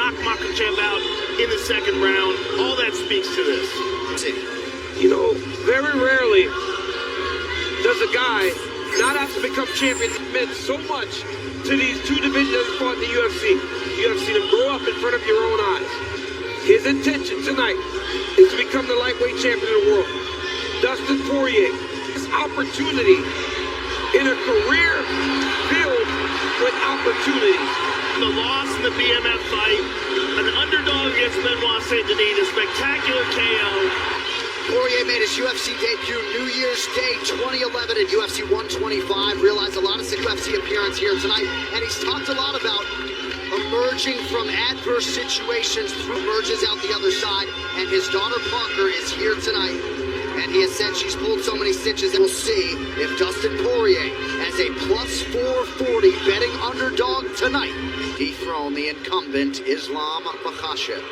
knock Makhachev out in the second round. All that speaks to this. You know, very rarely does a guy not have to become champion. It meant so much to these two divisions fought in the UFC. You have seen him grow up in front of your own eyes. His intention tonight is to become the lightweight champion of the world. Dustin Poirier, this opportunity in a career filled with opportunities. The loss in the BMF fight, an underdog against Benoit Saint-Denis, a spectacular KO. Poirier made his UFC debut New Year's Day 2011 at UFC 125. Realized a lot of UFC appearance here tonight, and he's talked a lot about emerging from adverse situations, emerges out the other side, and his daughter Parker is here tonight. And he has said she's pulled so many stitches, and we'll see if Dustin Poirier, as a plus 440 betting underdog tonight, dethrone the incumbent Ислам Махачев.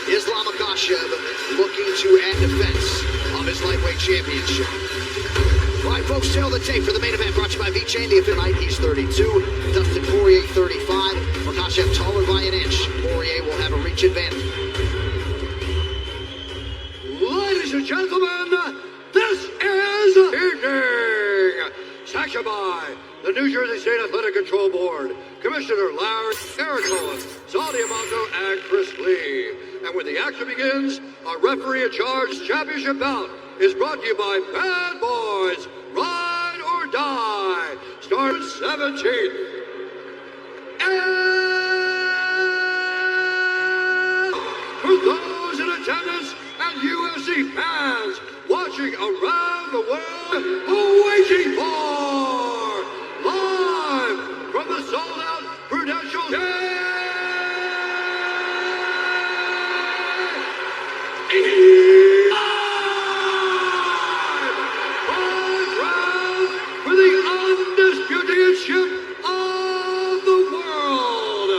Ислам Махачев looking to add defense of his lightweight championship. All right, folks, tail the tape for the main event brought to you by V-Chain. The tonight, he's 32. Dustin Poirier, 35. Makhachev taller by an inch. Poirier will have a reach advantage. Ladies and gentlemen, this is evening. Sanctioned by the New Jersey State Athletic Control Board, Commissioner Larry, Eric Cohen, Saudi Amato, and Chris Lee. And when the action begins, our referee-in-charge championship bout is brought to you by Bad Boys, Ride or Die. Start 17th. And for those in attendance and UFC fans watching around the world, waiting for live from the sold-out Prudential championship of the world.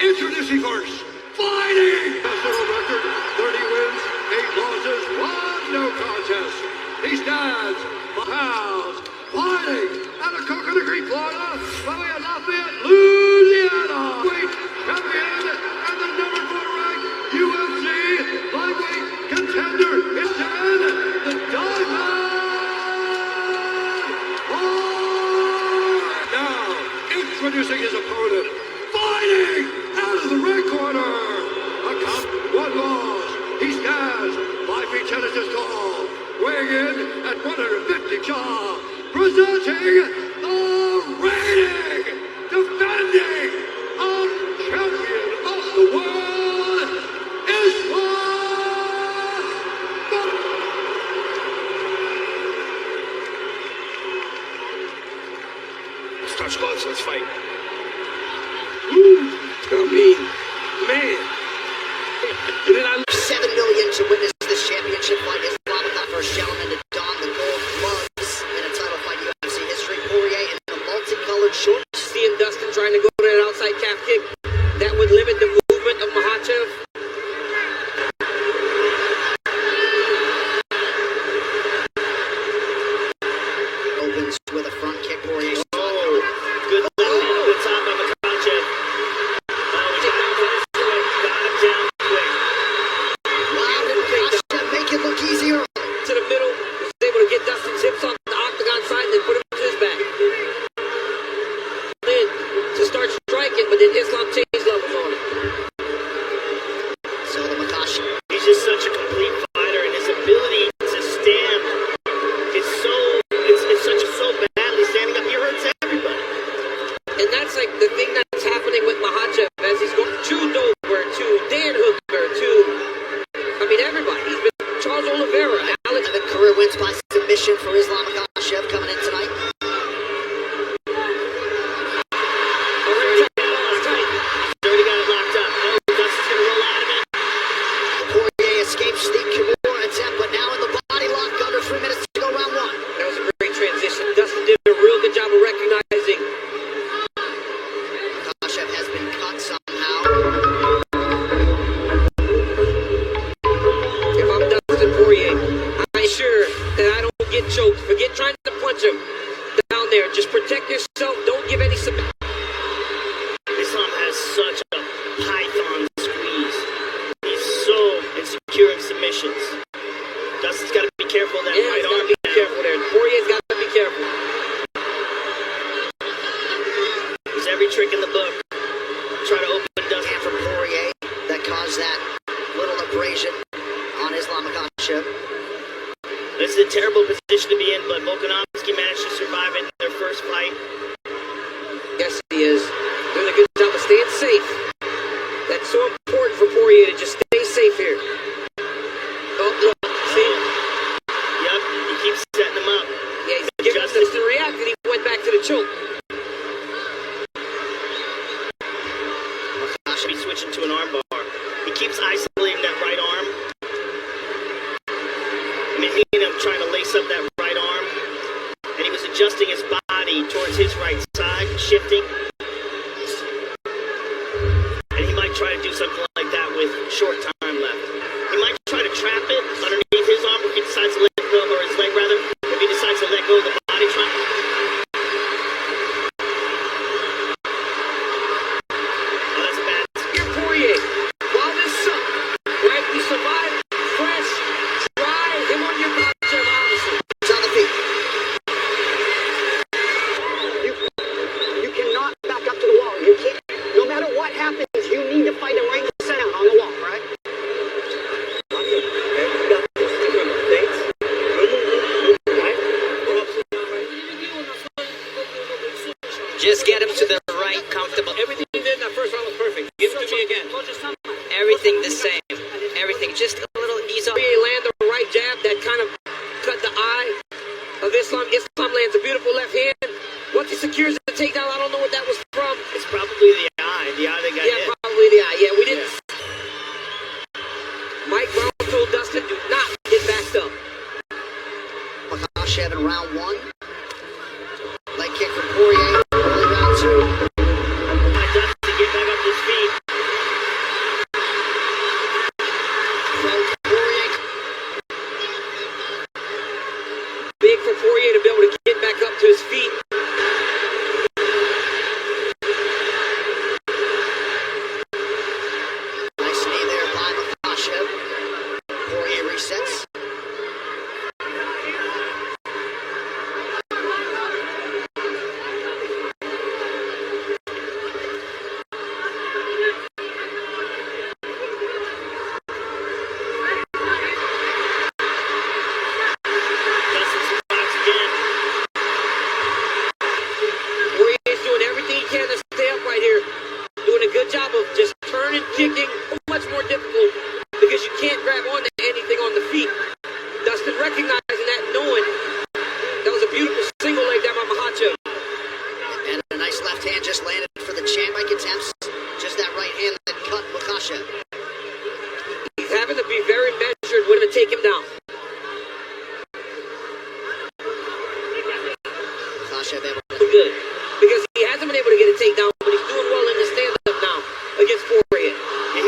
Introducing first, fighting national record, 30 wins, 8 losses, 1 no contest. He stands for pounds, fighting out of Coconut Creek, Florida, by way of Lafayette, Louisiana. Weight champion and the number 4 ranked UFC lightweight contender is the Diamond. Introducing his opponent, fighting out of the red corner. A count, 1 loss. He stands 5 feet 10 inches tall, weighing in at 150 jaw. Presenting the reigning, defending, champion of the world, Ислам Махачев. much love, so let's fight. Woo! It's gonna be, man. And then I $7 million to witness this championship fight. Islam the first gentleman to don the gold gloves in a title fight UFC history. Poirier in the multicolored shorts. Seeing Dustin trying to go to that outside calf kick, that would limit the movement of Makhachev. Opens with a front kick. Poirier. Good left hand over the top of Makhachev. Got him down quick. Wow, did Makhachev make it look easier? To the middle, was able to get Dustin's hips on the octagon side and then put him to his back. Then to start striking, but then Islam changed levels on him. So the Makhachev. He's just such a complete fighter, and his ability to stand is so badly standing up. He hurts everybody. And that's like the thing that's happening with Makhachev as he's going to Dover, to Dan Hooker, to, I mean, everybody. He's been Charles Oliveira, Alex. The career wins by submission for Islam Makhachev coming in tonight. He's already got it locked up. Oh, Dustin's gonna roll out of it. Poirier escapes the Kimura attempt, but now in the body lock under 3 minutes to go round one. That was a great transition. Dustin did a real good job of recognizing. Makhachev has been cut somehow. If I'm Dustin Poirier, I'm sure that I don't get choked. Forget trying to punch him down there. Just protect yourself. Don't give any submission. Islam has such a python squeeze. He's so insecure in submissions. Dustin's got to be careful of that Yeah, right he's got arm. to be careful there. Poirier's got to be careful. There's every trick in the book. Try to open Dustin. And from Poirier that caused that little abrasion on Islam Makhachev. This is a terrible position to be in, but Volkanovski managed to survive it in their first fight. Yes, he is. Doing a good job of staying safe. That's so important for Poirier to just stay safe here. Oh, look. See? Yep, he keeps setting them up. Yeah, he's giving Dustin to react, and he went back to the choke. Makhachev be switching to an arm bar. He keeps isolating that right arm. I mean, he ended up trying to lace up that right arm, and he was adjusting his body towards his right side, shifting. And he might try to do something like that with short time left. He might try to trap it underneath his arm if he decides to let go, or his leg rather, if he decides to let go of the body trap. Oh, that's bad. Here, Poirier. While this sucked, right? You survived, fresh, dry, him on your Makhachev, obviously. It's on the feet. You cannot back up to the wall. You can't. No matter what happens, you need to fight him right and set out on the wall, right? Just get him to the right, comfortable. Everything you did in that first round was perfect. Give it to me again. Everything the same. Everything just a little ease off. Poirier land the right jab that kind of cut the eye of Islam. Islam lands a beautiful left hand. Once he secures the takedown, I don't know what that was from. It's probably the eye that got Yeah, hit. probably the eye. Yeah, we didn't. Mike Brown told Dustin, do not get backed up. Makhachev in round one. Leg kick from Poirier. Early round two. Dustin to get back up to his feet. From Poirier. Big for Poirier to be able to get back up to his feet. Nice knee there by Makhachev. Poirier resets. Dustin survives again. Poirier's doing everything he can to stay up right here. Doing a good job of just turning, kicking. Much more difficult because you can't grab onto anything on the feet. Makhachev able to... Good. Because he hasn't been able to get a takedown, but he's doing well in the stand-up now against Poirier. Yeah,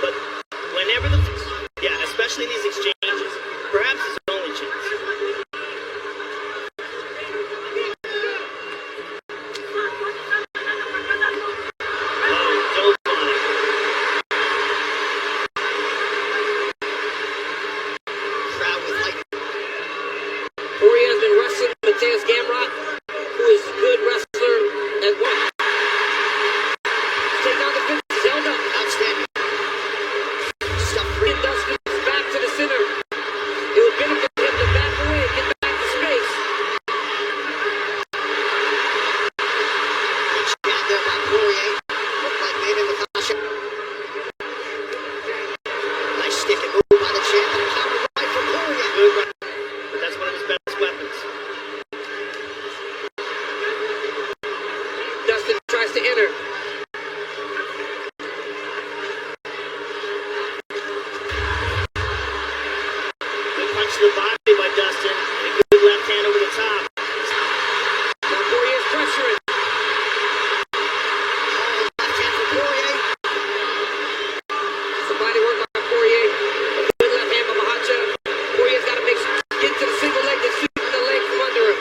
but whenever especially in these exchanges, perhaps his only chance. Gamrot, who is a good wrestler as well. Take down the fence, he's held up. Outstanding. Stuff free. Dustin back to the center. It would benefit him to back away and get back to space. Good jab there by Poirier. Looked like maybe Makhachev. Nice stick and move by the champ and a counter right from Poirier. Good right. But that's one of his best weapons. Dustin tries to enter. Good punch to the body by Dustin, and a good left hand over the top. Now Poirier's pressuring. Oh, left hand from Poirier. Some body work by Poirier. A good left hand by Makhachev. Poirier's got to make sure get to the single leg that's sweeping the leg from under him.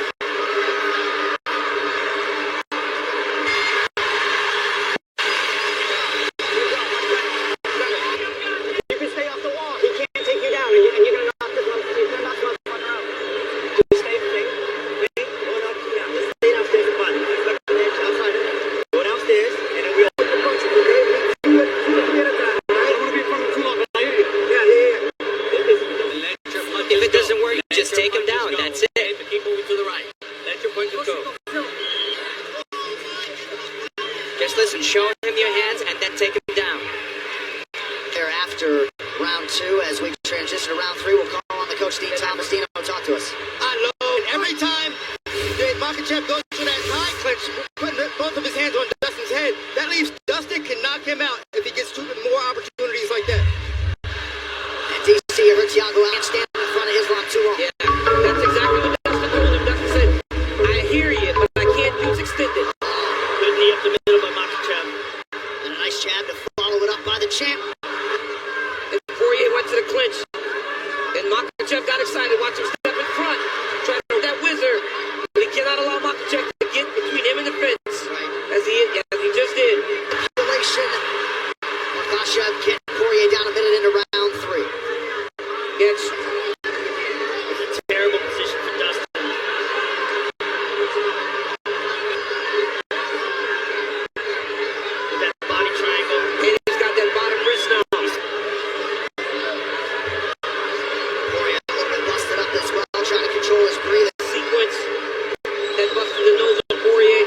You can stay off the wall. He can't take you down, and you're gonna knock this motherfucker out. Just stay. Go downstairs. Just stay downstairs and find him. Outside. Go downstairs, and then we all the punches, okay? Two at a time, all right? I don't want to be in front of too long, but I hear you. Yeah. If it doesn't work, just take him down. That's it. Keep moving to the right. Let your punches go. Just listen, show him your hands and then take him down. After round two, as we transition to round three, we'll call on the coach, Dean Thomas. Dean, talk to us. And every time Makhachev goes to that side clinch, putting both of his hands on Dustin's head, that leaves Dustin can knock him out if he gets more opportunities like that. And DC, you heard Thiago out standing in front of Islam too long. Yeah, that's exactly what Dustin told him. Dustin said, I hear you, but I can't use extended. Good knee up the middle by Makhachev. And a nice jab to follow it up by the champ. And Poirier went to the clinch. And Makhachev got excited, watch him step in front, try to throw that whizzer. But he cannot allow Makhachev to get between him and the fence. Right. As he just did. Manipulation. Makhachev getting Poirier down a minute into round three. It's It's a terrible position for Dustin. With that body triangle. and he's got that bottom wrist now. Poirier a little bit busted up as well, trying to control his breathing. Sequence that busted the nose of Poirier.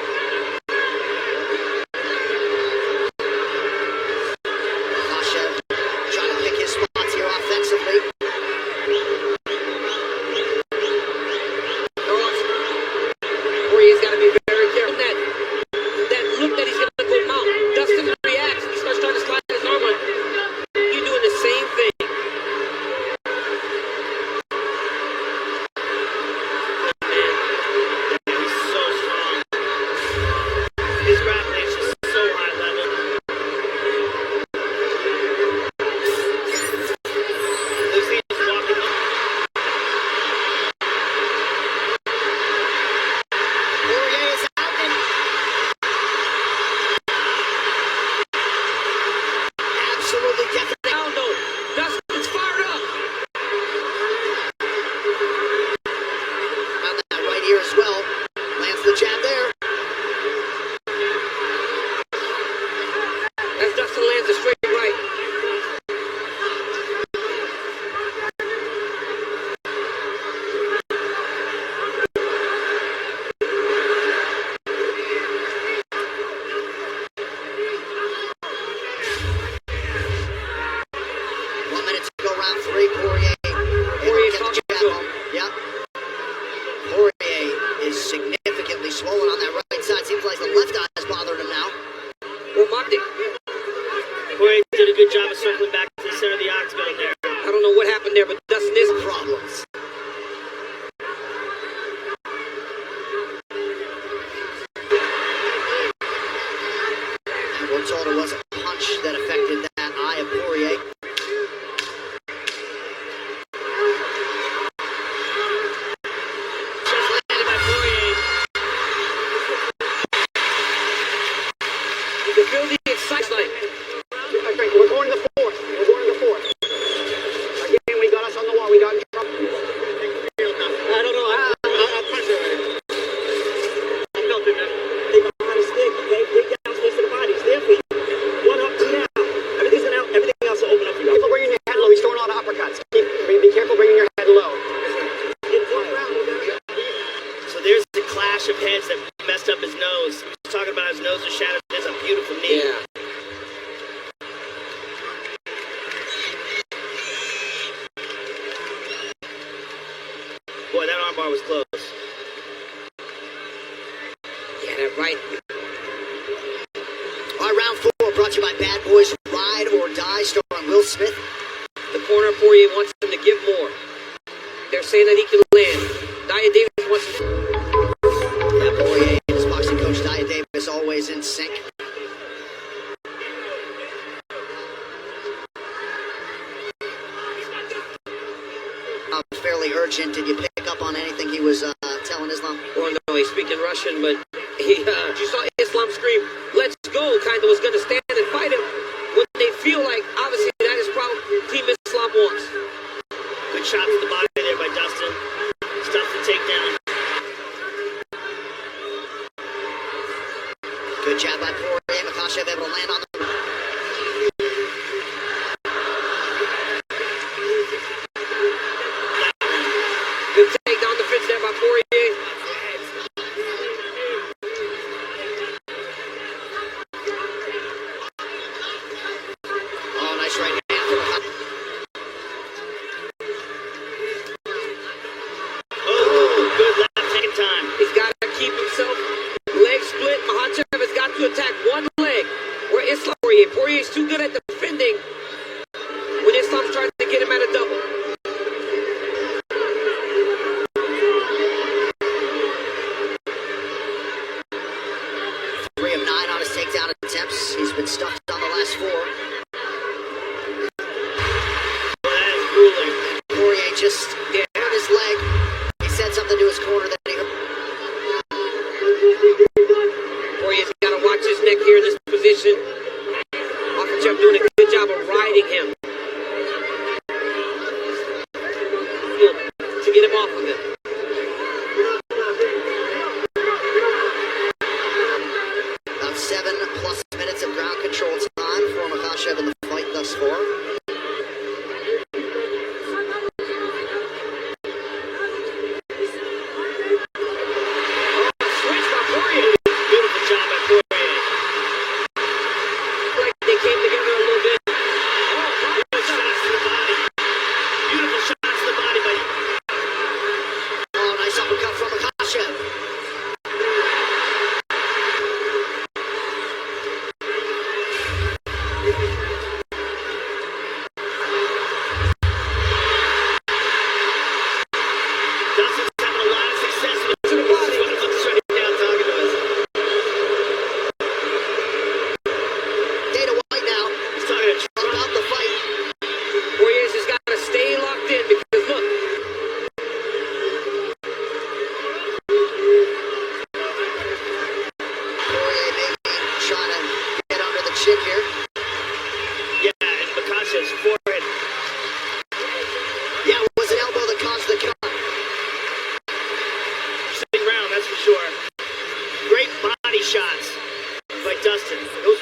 Makhachev trying to pick his spots here offensively. Poirier's got to be very careful. That look that he's going to go mount. Dustin reacts. He starts trying to slide his arm on. You're doing the same thing. He's so strong. His grappling is just so high level. Looks like he's walking up. Poirier is out and absolutely definitely. Now, though, Dustin's fired up. Found that right here as well. Lands the jab there. As Dustin lands a straight right. Round three, Poirier. Poirier Get the talking jab to him. home. Yep. Poirier is significantly swollen on that right side. Seems like the left eye is bothering him now. Well, Monty, Poirier did a good job of circling back to the center of the octagon there. I don't know what happened there, but Dustin is Problems. Boy, that armbar was close. Yeah, that right. All right, round 4 brought to you by Bad Boys Ride or Die, starring Will Smith. The corner of Poirier wants him to give more. They're saying that he can land. Dia Davis wants to... Yeah, Poirier and his boxing coach, Dia Davis, always in sync. Fairly urgent. Did you pick up on anything he was telling Islam? Well, no, he's speaking Russian, but you saw Islam scream, "Let's go," kind of was going to stand and fight him. What they feel like, obviously, that is probably Team Islam wants. Good shot to the body there by Dustin. Stuff to take down. Good jab by Poirier. Makhachev able to land on the... Good takedown defense there by Poirier. Oh, nice right hand for Makhachev. Oh, good left hand time. He's got to keep himself leg split. Makhachev has got to attack one leg. Where Islam Poirier's too good at defending when Islam's trying to get him at a double. 3 of 9 on his takedown attempts. He's been stuffed on the last 4. That is grueling. Poirier just hurt his leg. He said something to his corner that he hurt. Poirier's got to watch his neck here in this position. Makhachev doing a good job of riding him to get him off of it. About 7+ minutes of ground control time for Makhachev in the fight thus far. Switch by Poirier. Beautiful job by Poirier. Like they came together a little bit. Beautiful shots to the body. Beautiful shots to the body by... Oh, nice uppercut from Makhachev. Dustin's having a lot of success with the body. He's right now talking to us. Dana White now. He's talking to Trump. About the fight. Poirier's just got to stay locked in because look, Poirier maybe trying to get under the chin here. Yeah, and Makhachev's forehead. Yeah, it was an elbow that caused the cut. Sitting round, that's for sure. Great body shots by Dustin. Those